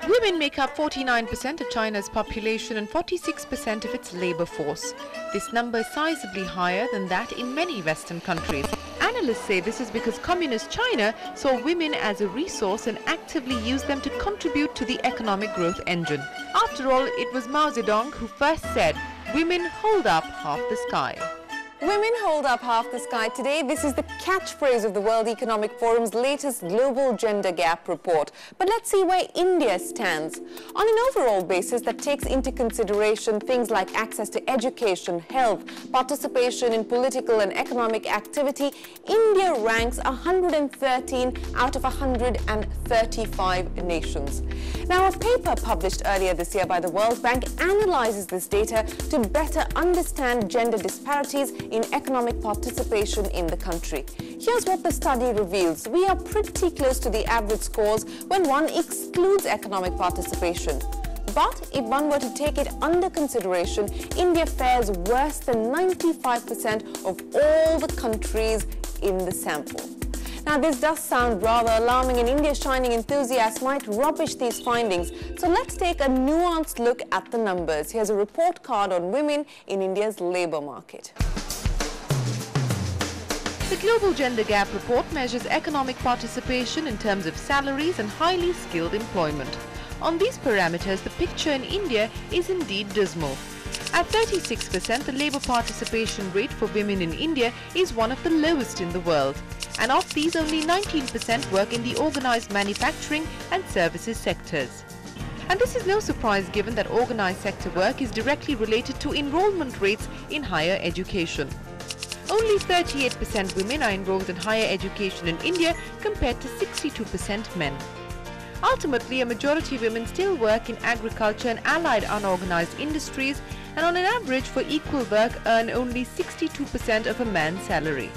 Women make up 49% of China's population and 46% of its labor force. This number is sizably higher than that in many Western countries. Analysts say this is because Communist China saw women as a resource and actively used them to contribute to the economic growth engine. After all, it was Mao Zedong who first said, "Women hold up half the sky." Women hold up half the sky today. This is the catchphrase of the World Economic Forum's latest Global Gender Gap report. But let's see where India stands. On an overall basis that takes into consideration things like access to education, health, participation in political and economic activity, India ranks 113 out of 135 nations. Now, a paper published earlier this year by the World Bank analyzes this data to better understand gender disparities in economic participation in the country. Here's what the study reveals. We are pretty close to the average scores when one excludes economic participation. But if one were to take it under consideration, India fares worse than 95% of all the countries in the sample. Now, this does sound rather alarming, and India's shining enthusiasts might rubbish these findings. So let's take a nuanced look at the numbers. Here's a report card on women in India's labour market. The Global Gender Gap report measures economic participation in terms of salaries and highly skilled employment. On these parameters, the picture in India is indeed dismal. At 36%, the labour participation rate for women in India is one of the lowest in the world. And of these, only 19% work in the organised manufacturing and services sectors. And this is no surprise given that organised sector work is directly related to enrollment rates in higher education. Only 38% women are enrolled in higher education in India compared to 62% men. Ultimately, a majority of women still work in agriculture and allied unorganized industries, and on an average for equal work earn only 62% of a man's salary.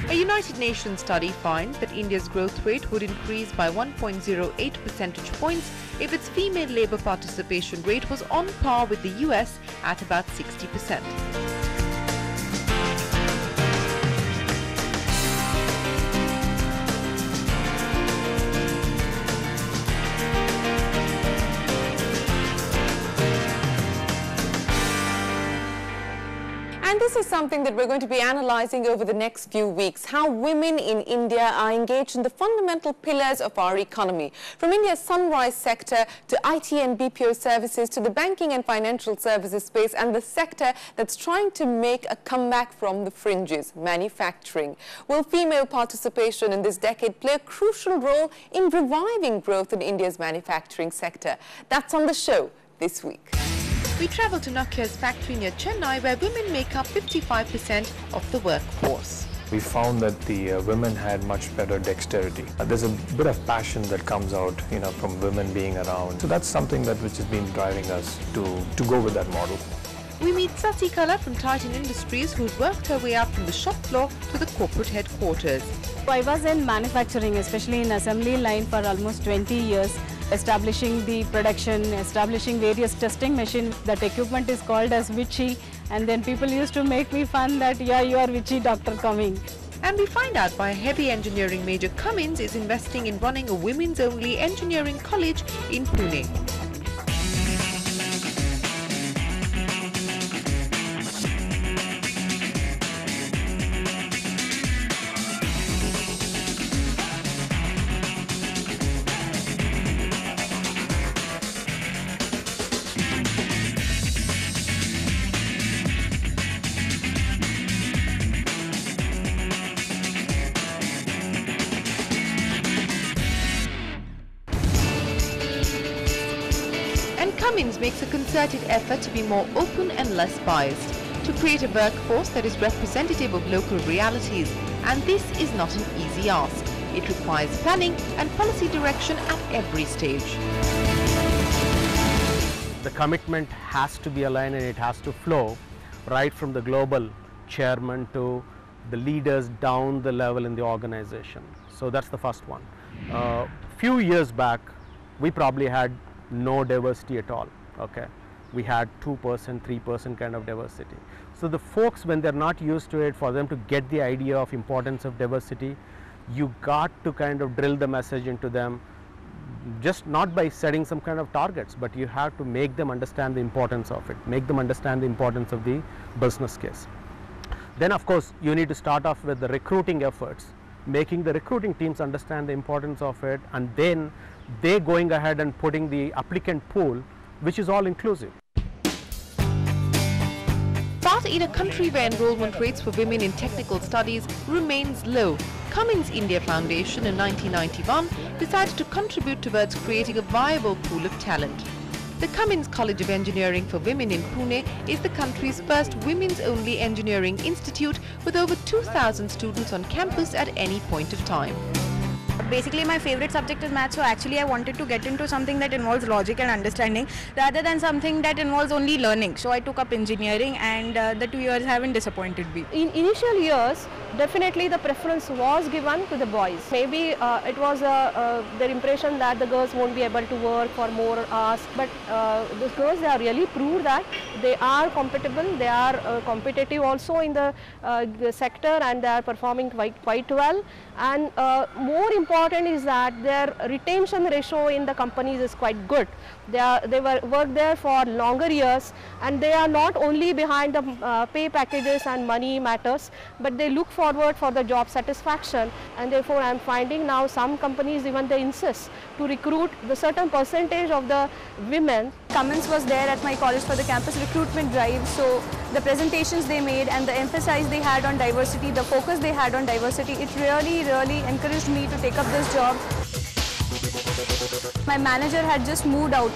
A United Nations study finds that India's growth rate would increase by 1.08 percentage points if its female labour participation rate was on par with the US at about 60%. And this is something that we're going to be analysing over the next few weeks, how women in India are engaged in the fundamental pillars of our economy. From India's sunrise sector to IT and BPO services to the banking and financial services space and the sector that's trying to make a comeback from the fringes, manufacturing. Will female participation in this decade play a crucial role in reviving growth in India's manufacturing sector? That's on the show this week. We travel to Nokia's factory near Chennai, where women make up 55% of the workforce. We found that the women had much better dexterity. There's a bit of passion that comes out, from women being around. So that's something which has been driving us to go with that model. We meet Sati Kala from Titan Industries, who's worked her way up from the shop floor to the corporate headquarters. I was in manufacturing, especially in assembly line, for almost 20 years. Establishing the production, establishing various testing machines. That equipment is called as Vichy, and then people used to make me fun that, yeah, you are Vichy doctor coming. And we find out why heavy engineering major Cummins is investing in running a women's only engineering college in Pune. Cummins makes a concerted effort to be more open and less biased, to create a workforce that is representative of local realities. And this is not an easy ask. It requires planning and policy direction at every stage. The commitment has to be aligned, and it has to flow right from the global chairman to the leaders down the level in the organization. So that's the first one. Few years back, we probably had no diversity at all. Okay, we had 2%, 3% kind of diversity. So the folks, when they're not used to it, for them to get the idea of importance of diversity, you got to kind of drill the message into them, just not by setting some kind of targets, but you have to make them understand the importance of it, make them understand the importance of the business case. Then of course you need to start off with the recruiting efforts, making the recruiting teams understand the importance of it, and then they going ahead and putting the applicant pool, which is all inclusive. But in a country where enrollment rates for women in technical studies remains low, Cummins India Foundation in 1991 decided to contribute towards creating a viable pool of talent. The Cummins College of Engineering for Women in Pune is the country's first women's-only engineering institute with over 2,000 students on campus at any point of time. Basically, my favorite subject is maths, so actually I wanted to get into something that involves logic and understanding rather than something that involves only learning. So I took up engineering, and the 2 years haven't disappointed me. In initial years, definitely the preference was given to the boys. Maybe it was their impression that the girls won't be able to work for more hours, but those girls, they are really proved that they are compatible, they are competitive also in the sector, and they are performing quite well. And more important is that their retention ratio in the companies is quite good. They work there for longer years, and they are not only behind the pay packages and money matters, but they look forward for the job satisfaction. And therefore I am finding now some companies, even they insist to recruit the certain percentage of the women. Cummins was there at my college for the campus recruitment drive, so the presentations they made and the emphasis they had on diversity, the focus they had on diversity, it really encouraged me to take up this job. My manager had just moved out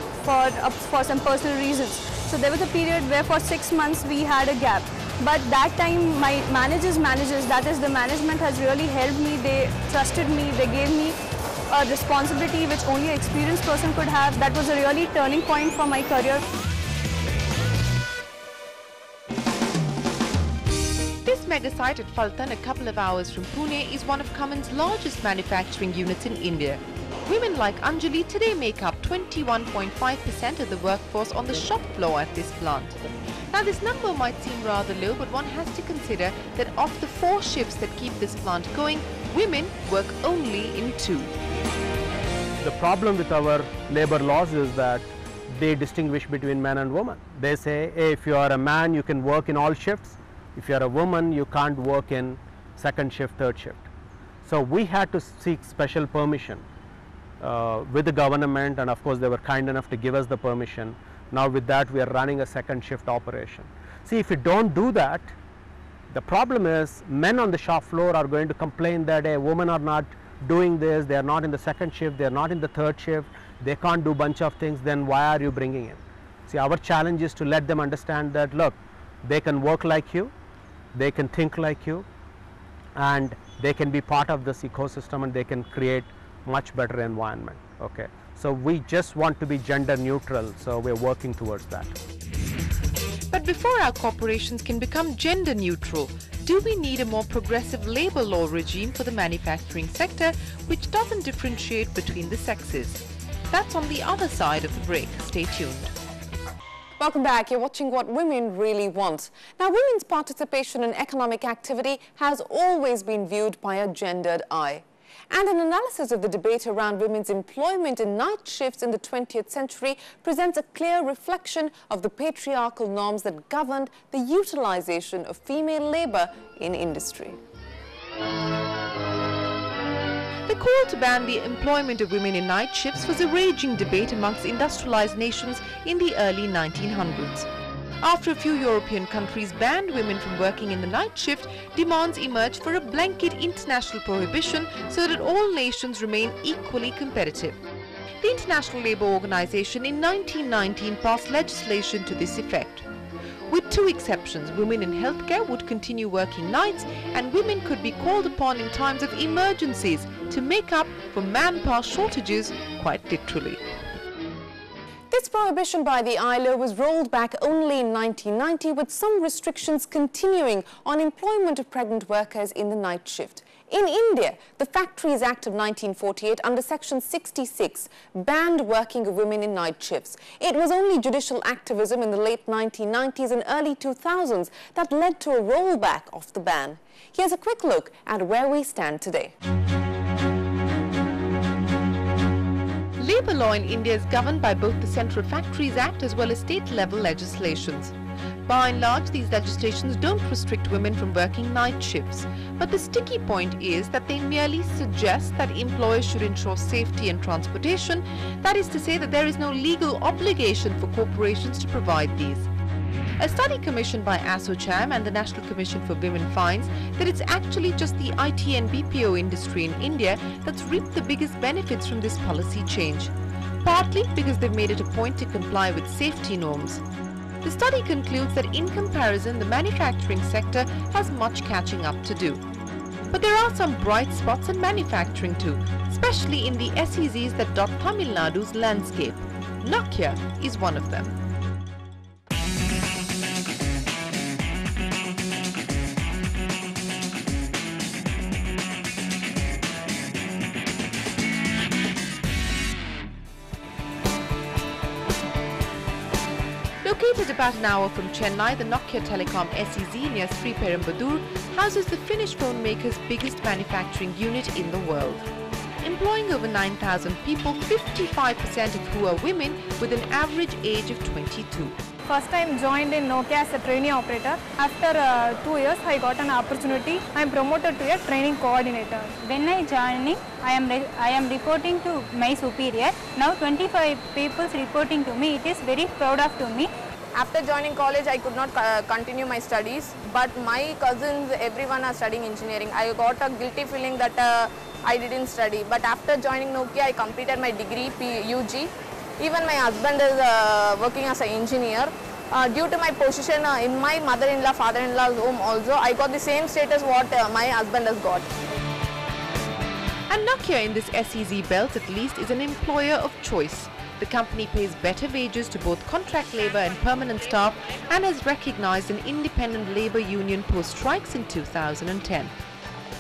for some personal reasons, so there was a period where for 6 months we had a gap. But that time my managers, that is the management, has really helped me. They trusted me, they gave me a responsibility which only an experienced person could have. That was a really turning point for my career. This mega site at Faltan, a couple of hours from Pune, is one of Cummins' largest manufacturing units in India. Women like Anjali today make up 21.5% of the workforce on the shop floor at this plant. Now this number might seem rather low, but one has to consider that of the 4 shifts that keep this plant going, women work only in 2. The problem with our labor laws is that they distinguish between men and women. They say, hey, if you are a man, you can work in all shifts. If you are a woman, you can't work in second shift, third shift. So we had to seek special permission with the government, and of course they were kind enough to give us the permission. Now with that we are running a second shift operation. See, if you don't do that, the problem is men on the shop floor are going to complain that hey, women are not doing this, they are not in the second shift, they are not in the third shift, they can't do a bunch of things, then why are you bringing in? See, our challenge is to let them understand that look, they can work like you, they can think like you, and they can be part of this ecosystem, and they can create much better environment. Okay, so we just want to be gender neutral, so we're working towards that. But before our corporations can become gender neutral, do we need a more progressive labor law regime for the manufacturing sector which doesn't differentiate between the sexes? That's on the other side of the break. Stay tuned. Welcome back. You're watching What Women Really Want. Now, women's participation in economic activity has always been viewed by a gendered eye. And an analysis of the debate around women's employment in night shifts in the 20th century presents a clear reflection of the patriarchal norms that governed the utilization of female labor in industry. The call to ban the employment of women in night shifts was a raging debate amongst industrialized nations in the early 1900s. After a few European countries banned women from working in the night shift, demands emerged for a blanket international prohibition so that all nations remain equally competitive. The International Labour Organization in 1919 passed legislation to this effect. With 2 exceptions, women in healthcare would continue working nights, and women could be called upon in times of emergencies to make up for manpower shortages, quite literally. This prohibition by the ILO was rolled back only in 1990, with some restrictions continuing on employment of pregnant workers in the night shift. In India, the Factories Act of 1948 under Section 66 banned working of women in night shifts. It was only judicial activism in the late 1990s and early 2000s that led to a rollback of the ban. Here's a quick look at where we stand today. Labour law in India is governed by both the Central Factories Act as well as state-level legislations. By and large, these legislations don't restrict women from working night shifts. But the sticky point is that they merely suggest that employers should ensure safety and transportation. That is to say that there is no legal obligation for corporations to provide these. A study commissioned by ASSOCHAM and the National Commission for Women finds that it's actually just the IT and BPO industry in India that's reaped the biggest benefits from this policy change. Partly because they've made it a point to comply with safety norms. The study concludes that in comparison, the manufacturing sector has much catching up to do. But there are some bright spots in manufacturing too, especially in the SEZs that dot Tamil Nadu's landscape. Nokia is one of them. Located about an hour from Chennai, the Nokia Telecom SEZ near Sriperumbudur houses the Finnish phone maker's biggest manufacturing unit in the world. Employing over 9,000 people, 55% of who are women with an average age of 22. First time joined in Nokia as a trainee operator. After 2 years, I got an opportunity. I am promoted to a training coordinator. When I joined, I am reporting to my superior. Now 25 people reporting to me. It is very proud of to me. After joining college, I could not continue my studies, but my cousins, everyone are studying engineering. I got a guilty feeling that I didn't study. But after joining Nokia, I completed my degree, UG. Even my husband is working as an engineer. Due to my position in my mother-in-law, father-in-law's home also, I got the same status what my husband has got. And Nokia in this SEZ belt at least is an employer of choice. The company pays better wages to both contract labour and permanent staff and has recognised an independent labour union post-strikes in 2010.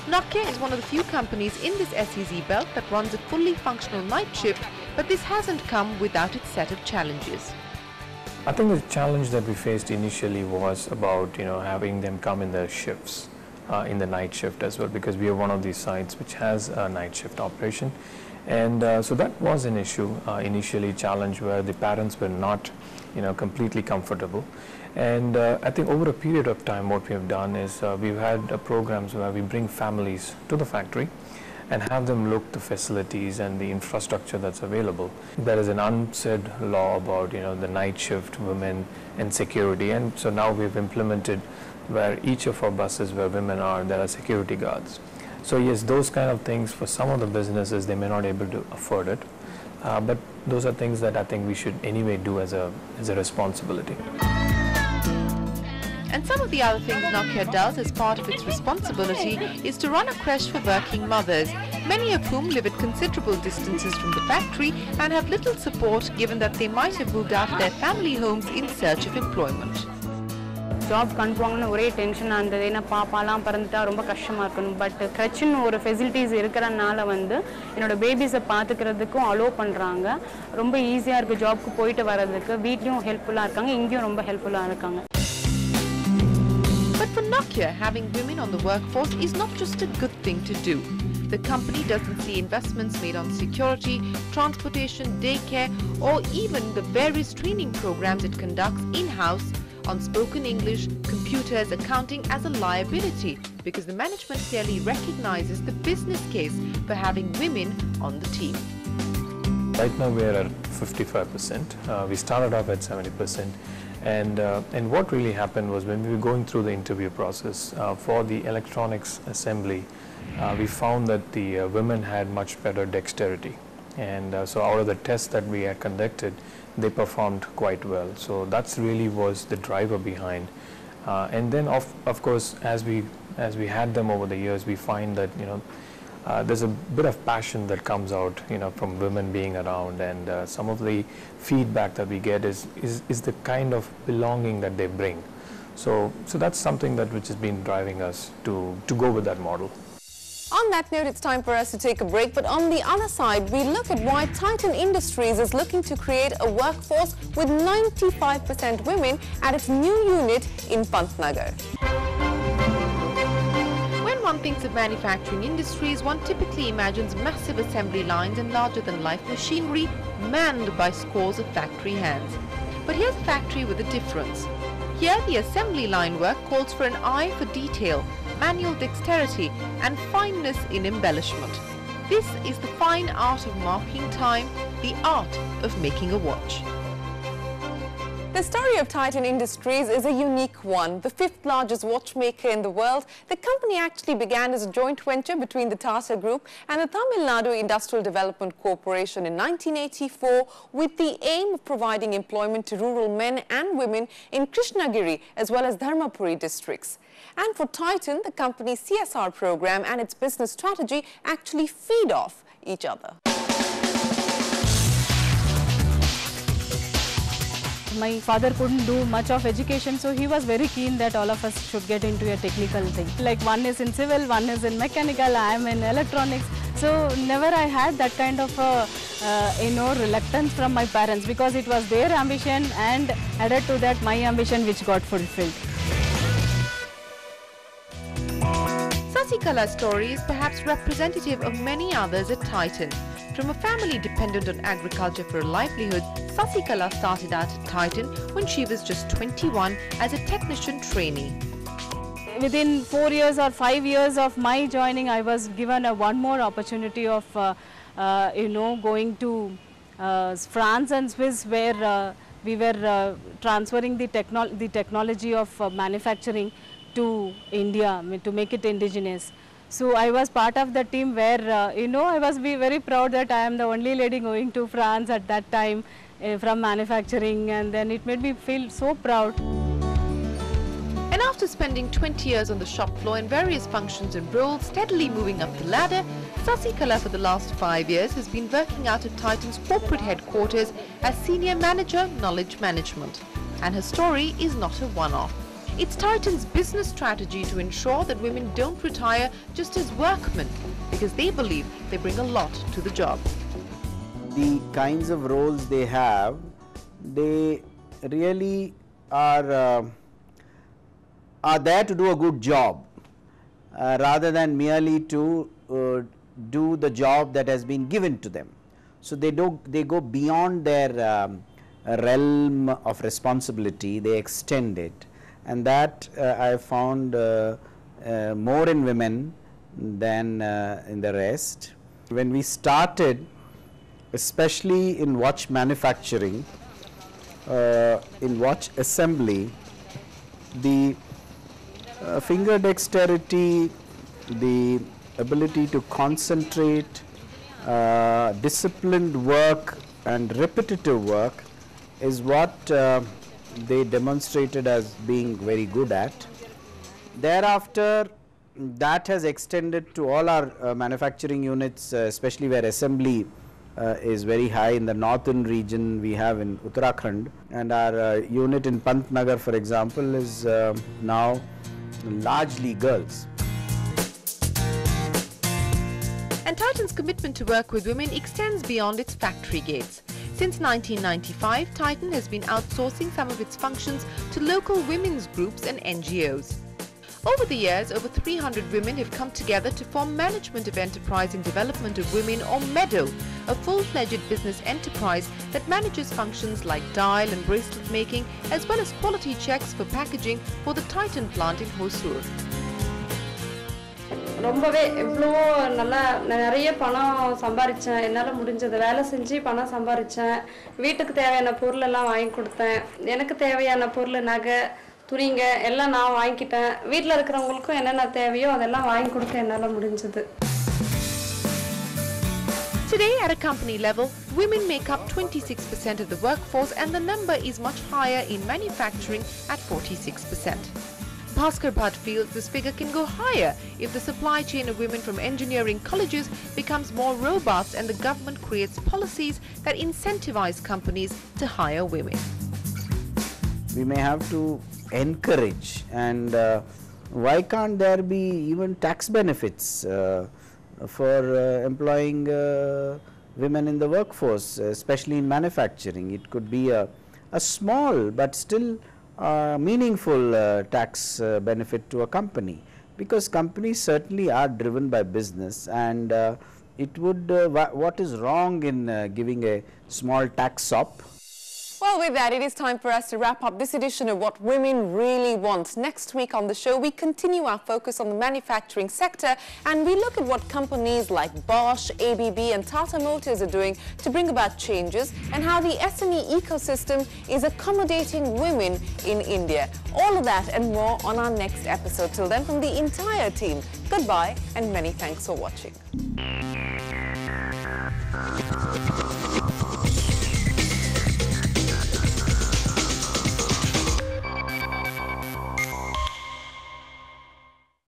Nokia is one of the few companies in this SEZ belt that runs a fully functional night shift, but this hasn't come without its set of challenges. I think the challenge that we faced initially was about having them come in their shifts, in the night shift as well, because we are one of these sites which has a night shift operation. And so that was an issue, initially challenge where the parents were not completely comfortable. And I think over a period of time what we have done is we've had programs where we bring families to the factory and have them look the facilities and the infrastructure that's available. There is an unsaid law about the night shift, women and security, and so now we've implemented where each of our buses where women are, there are security guards. So yes, those kind of things for some of the businesses they may not be able to afford it, but those are things that I think we should anyway do as a responsibility. And some of the other things Nokia does as part of its responsibility is to run a creche for working mothers, many of whom live at considerable distances from the factory and have little support given that they might have moved out of their family homes in search of employment. Job கன்ஃபார்ம்னு ஒரே டென்ஷனாக இருந்தது. ஏன்னா பாப்பாலாம் பிறந்துட்டா ரொம்ப கஷ்டமாக இருக்கணும். But கிரச்சின்னு ஒரு facilities இருக்கிறனால என்னோட பேபிஸை பார்த்துக்கிறதுக்கும் அலோவ் பண்ணுறாங்க. ரொம்ப ஈஸியாக இருக்குது ஜாப்க்கு போயிட்டு வர்றதுக்கு. வீட்லேயும் ஹெல்ப்ஃபுல்லாக இருக்காங்க, இங்கேயும் ரொம்ப ஹெல்ப்ஃபுல்லாக இருக்காங்க. But for Nokia, having women on the workforce is not just a good thing to do. The company doesn't see investments made on security, transportation, daycare, or even the various training programs it conducts in-house on spoken English, computers, accounting as a liability, because the management clearly recognizes the business case for having women on the team. Right now we are at 55%. We started off at 70%. And what really happened was when we were going through the interview process for the electronics assembly, we found that the women had much better dexterity. And so out of the tests that we had conducted, they performed quite well. So that's really was the driver behind. And then of course, as we had them over the years, we find that there's a bit of passion that comes out from women being around, and some of the feedback that we get is the kind of belonging that they bring. So that's something that which has been driving us to go with that model. On that note, it's time for us to take a break. But on the other side, we look at why Titan Industries is looking to create a workforce with 95% women at its new unit in Pantnagar. When one thinks of manufacturing industries, one typically imagines massive assembly lines and larger-than-life machinery manned by scores of factory hands. But here's a factory with a difference. Here, the assembly line work calls for an eye for detail, manual dexterity and fineness in embellishment. This is the fine art of marking time, the art of making a watch. The story of Titan Industries is a unique one. The fifth largest watchmaker in the world, the company actually began as a joint venture between the Tata Group and the Tamil Nadu Industrial Development Corporation in 1984 with the aim of providing employment to rural men and women in Krishnagiri as well as Dharmapuri districts. And for Titan, the company's CSR program and its business strategy actually feed off each other. My father couldn't do much of education, so he was very keen that all of us should get into a technical thing. Like one is in civil, one is in mechanical, I am in electronics. So never I had that kind of reluctance from my parents, because it was their ambition and added to that my ambition which got fulfilled. Sasikala's story is perhaps representative of many others at Titan. From a family dependent on agriculture for a livelihood, Sasikala started out at Titan when she was just 21 as a technician trainee. Within 4 years or 5 years of my joining, I was given one more opportunity of, going to France and Swiss, where we were transferring the technology of manufacturing to India, to make it indigenous. So I was part of the team where, I was very proud that I am the only lady going to France at that time from manufacturing, and then it made me feel so proud. And after spending 20 years on the shop floor in various functions and roles, steadily moving up the ladder, Sasikala for the last 5 years has been working out at Titan's corporate headquarters as Senior Manager, Knowledge Management. And her story is not a one-off. It's Titan's business strategy to ensure that women don't retire just as workmen, because they believe they bring a lot to the job. The kinds of roles they have, they really are there to do a good job, rather than merely to do the job that has been given to them. So they go beyond their realm of responsibility, they extend it. And that I have found more in women than in the rest. When we started, especially in watch manufacturing, in watch assembly, the finger dexterity, the ability to concentrate, disciplined work and repetitive work is what they demonstrated as being very good at. Thereafter, that has extended to all our manufacturing units, especially where assembly is very high. In the northern region we have in Uttarakhand, and our unit in Pantnagar, for example, is now largely girls. And Titan's commitment to work with women extends beyond its factory gates. Since 1995, Titan has been outsourcing some of its functions to local women's groups and NGOs. Over the years, over 300 women have come together to form Management of Enterprise and Development of Women, or MEDO, a full-fledged business enterprise that manages functions like dial and bracelet making, as well as quality checks for packaging for the Titan plant in Hosur. ரொம்பவே எவ்வளோ நல்லா நிறைய பணம் சம்பாரிச்சேன். என்னால் முடிஞ்சது வேலை செஞ்சு பணம் சம்பாரிச்சேன். வீட்டுக்கு தேவையான பொருள் எல்லாம் வாங்கி கொடுத்தேன். எனக்கு தேவையான பொருள், நகை, துணிங்க எல்லாம் நான் வாங்கிட்டேன். வீட்டில் இருக்கிறவங்களுக்கும் என்னென்ன தேவையோ அதெல்லாம் வாங்கி கொடுக்க என்னால் முடிஞ்சது. Today, at a company level, women make up 26% of the workforce, and the number is much higher in manufacturing at 46%. Bhaskar Bhatt feels this figure can go higher if the supply chain of women from engineering colleges becomes more robust and the government creates policies that incentivize companies to hire women. We may have to encourage and Why can't there be even tax benefits for employing women in the workforce, especially in manufacturing? It could be a small but still meaningful tax benefit to a company, because companies certainly are driven by business, and it would what is wrong in giving a small tax sop? Well, with that, it is time for us to wrap up this edition of What Women Really Want. Next week on the show, we continue our focus on the manufacturing sector, and we look at what companies like Bosch, ABB and Tata Motors are doing to bring about changes, and how the SME ecosystem is accommodating women in India. All of that and more on our next episode. Till then, from the entire team, goodbye and many thanks for watching.